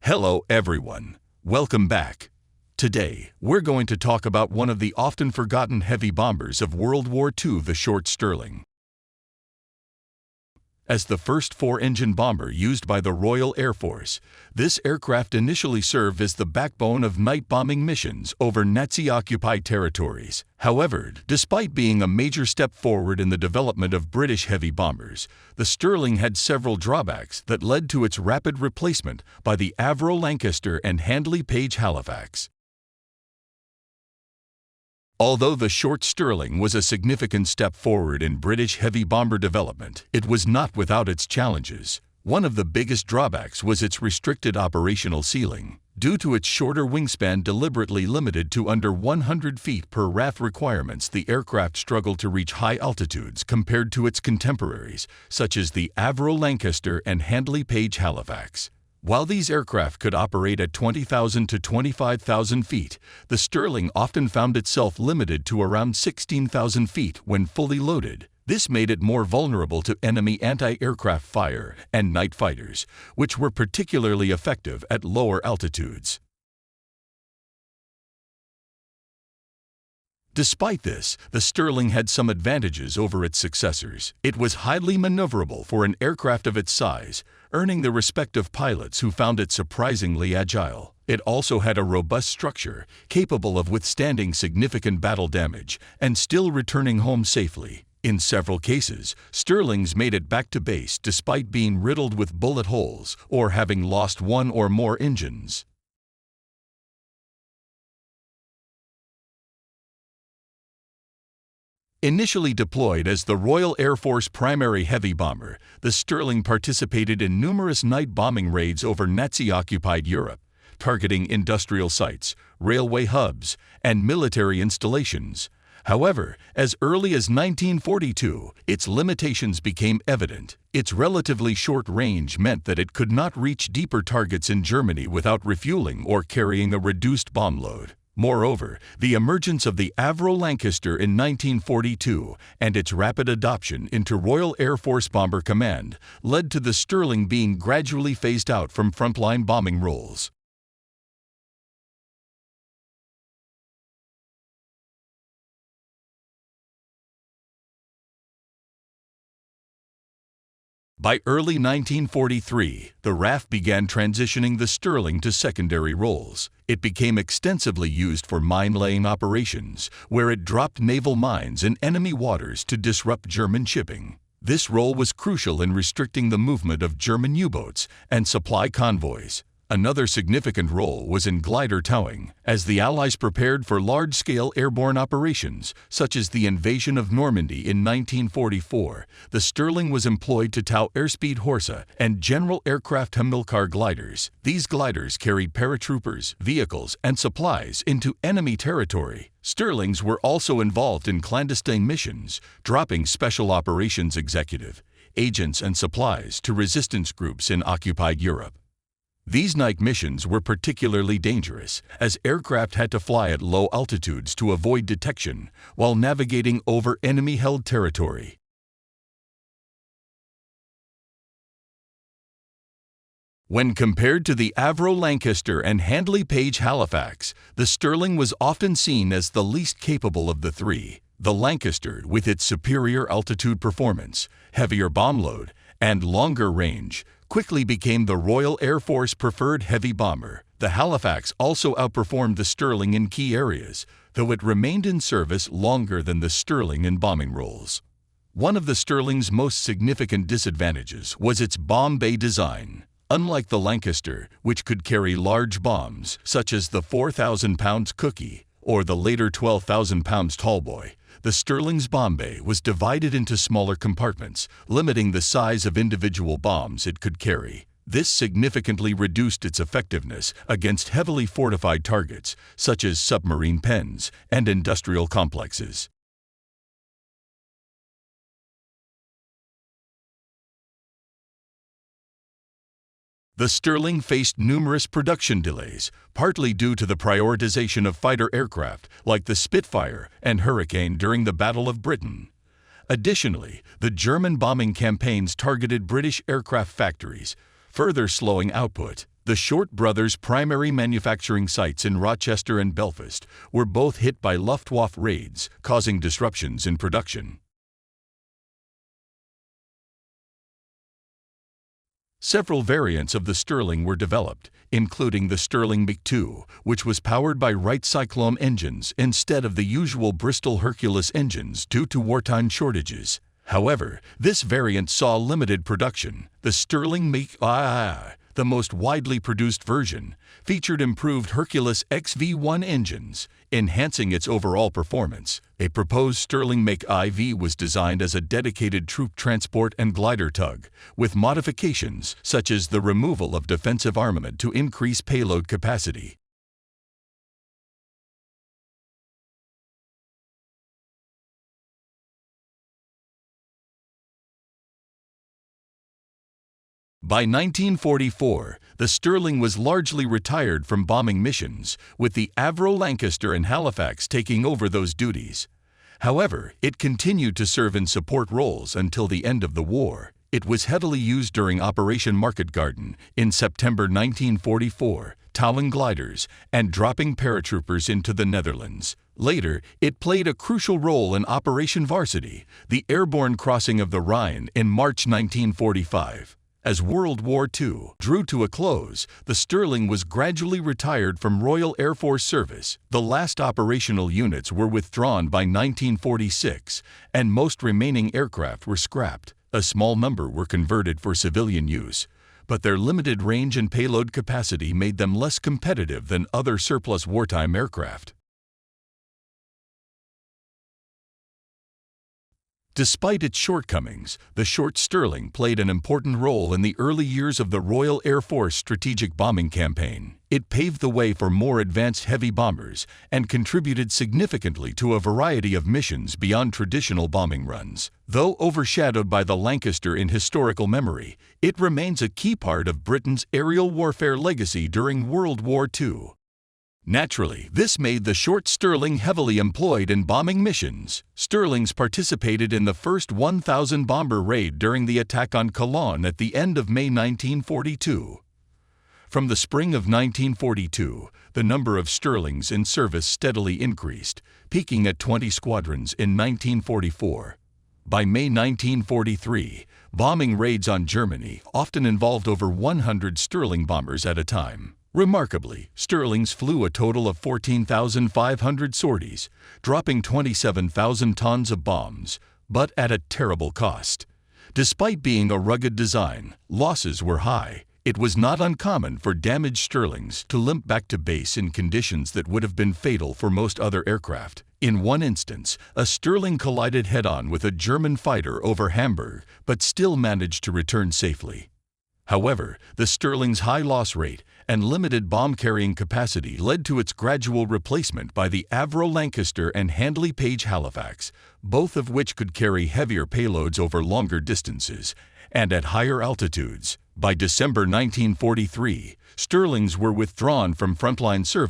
Hello everyone, welcome back. Today, we're going to talk about one of the often forgotten heavy bombers of World War II, the short Stirling. As the first four-engine bomber used by the Royal Air Force, this aircraft initially served as the backbone of night bombing missions over Nazi-occupied territories. However, despite being a major step forward in the development of British heavy bombers, the Stirling had several drawbacks that led to its rapid replacement by the Avro Lancaster and Handley Page Halifax. Although the short Stirling was a significant step forward in British heavy bomber development, it was not without its challenges. One of the biggest drawbacks was its restricted operational ceiling. Due to its shorter wingspan deliberately limited to under 100 feet per RAF requirements, the aircraft struggled to reach high altitudes compared to its contemporaries, such as the Avro Lancaster and Handley Page Halifax. While these aircraft could operate at 20,000 to 25,000 feet, the Stirling often found itself limited to around 16,000 feet when fully loaded. This made it more vulnerable to enemy anti-aircraft fire and night fighters, which were particularly effective at lower altitudes. Despite this, the Stirling had some advantages over its successors. It was highly maneuverable for an aircraft of its size, earning the respect of pilots who found it surprisingly agile. It also had a robust structure, capable of withstanding significant battle damage and still returning home safely. In several cases, Stirlings made it back to base despite being riddled with bullet holes or having lost one or more engines. Initially deployed as the Royal Air Force primary heavy bomber, the Stirling participated in numerous night bombing raids over Nazi-occupied Europe, targeting industrial sites, railway hubs, and military installations. However, as early as 1942, its limitations became evident. Its relatively short range meant that it could not reach deeper targets in Germany without refueling or carrying a reduced bomb load. Moreover, the emergence of the Avro Lancaster in 1942 and its rapid adoption into Royal Air Force Bomber Command led to the Stirling being gradually phased out from frontline bombing roles. By early 1943, the RAF began transitioning the Stirling to secondary roles. It became extensively used for mine-laying operations, where it dropped naval mines in enemy waters to disrupt German shipping. This role was crucial in restricting the movement of German U-boats and supply convoys. Another significant role was in glider towing, as the Allies prepared for large-scale airborne operations, such as the invasion of Normandy in 1944. The Stirling was employed to tow airspeed Horsa and General Aircraft Hamilcar gliders. These gliders carried paratroopers, vehicles, and supplies into enemy territory. Stirlings were also involved in clandestine missions, dropping Special Operations Executive, agents, and supplies to resistance groups in occupied Europe. These night missions were particularly dangerous, as aircraft had to fly at low altitudes to avoid detection while navigating over enemy-held territory. When compared to the Avro Lancaster and Handley Page Halifax, the Stirling was often seen as the least capable of the three. The Lancaster, with its superior altitude performance, heavier bomb load, and longer range, quickly became the Royal Air Force preferred heavy bomber. The Halifax also outperformed the Stirling in key areas, though it remained in service longer than the Stirling in bombing roles. One of the Stirling's most significant disadvantages was its bomb bay design. Unlike the Lancaster, which could carry large bombs, such as the 4,000-pound Cookie or the later 12,000-pound Tallboy, the Stirling's bomb bay was divided into smaller compartments, limiting the size of individual bombs it could carry. This significantly reduced its effectiveness against heavily fortified targets, such as submarine pens and industrial complexes. The Stirling faced numerous production delays, partly due to the prioritization of fighter aircraft like the Spitfire and Hurricane during the Battle of Britain. Additionally, the German bombing campaigns targeted British aircraft factories, further slowing output. The Short brothers' primary manufacturing sites in Rochester and Belfast were both hit by Luftwaffe raids, causing disruptions in production. Several variants of the Stirling were developed, including the Stirling MiG-2, which was powered by Wright Cyclone engines instead of the usual Bristol Hercules engines due to wartime shortages. However, this variant saw limited production. The Stirling MiG-2, the most widely produced version, featured improved Hercules XV1 engines, enhancing its overall performance. A proposed Stirling MiG-IV was designed as a dedicated troop transport and glider tug, with modifications such as the removal of defensive armament to increase payload capacity. By 1944, the Stirling was largely retired from bombing missions, with the Avro, Lancaster, and Halifax taking over those duties. However, it continued to serve in support roles until the end of the war. It was heavily used during Operation Market Garden in September 1944, towing gliders and dropping paratroopers into the Netherlands. Later, it played a crucial role in Operation Varsity, the airborne crossing of the Rhine in March 1945. As World War II drew to a close, the Stirling was gradually retired from Royal Air Force service. The last operational units were withdrawn by 1946, and most remaining aircraft were scrapped. A small number were converted for civilian use, but their limited range and payload capacity made them less competitive than other surplus wartime aircraft. Despite its shortcomings, the Short Stirling played an important role in the early years of the Royal Air Force strategic bombing campaign. It paved the way for more advanced heavy bombers and contributed significantly to a variety of missions beyond traditional bombing runs. Though overshadowed by the Lancaster in historical memory, it remains a key part of Britain's aerial warfare legacy during World War II. Naturally, this made the Short Stirling heavily employed in bombing missions. Stirlings participated in the first 1,000 bomber raid during the attack on Cologne at the end of May 1942. From the spring of 1942, the number of Stirlings in service steadily increased, peaking at 20 squadrons in 1944. By May 1943, bombing raids on Germany often involved over 100 Stirling bombers at a time. Remarkably, Stirlings flew a total of 14,500 sorties, dropping 27,000 tons of bombs, but at a terrible cost. Despite being a rugged design, losses were high. It was not uncommon for damaged Stirlings to limp back to base in conditions that would have been fatal for most other aircraft. In one instance, a Stirling collided head-on with a German fighter over Hamburg, but still managed to return safely. However, the Stirling's high loss rate and limited bomb-carrying capacity led to its gradual replacement by the Avro Lancaster and Handley Page Halifax, both of which could carry heavier payloads over longer distances and at higher altitudes. By December 1943, Stirlings were withdrawn from frontline service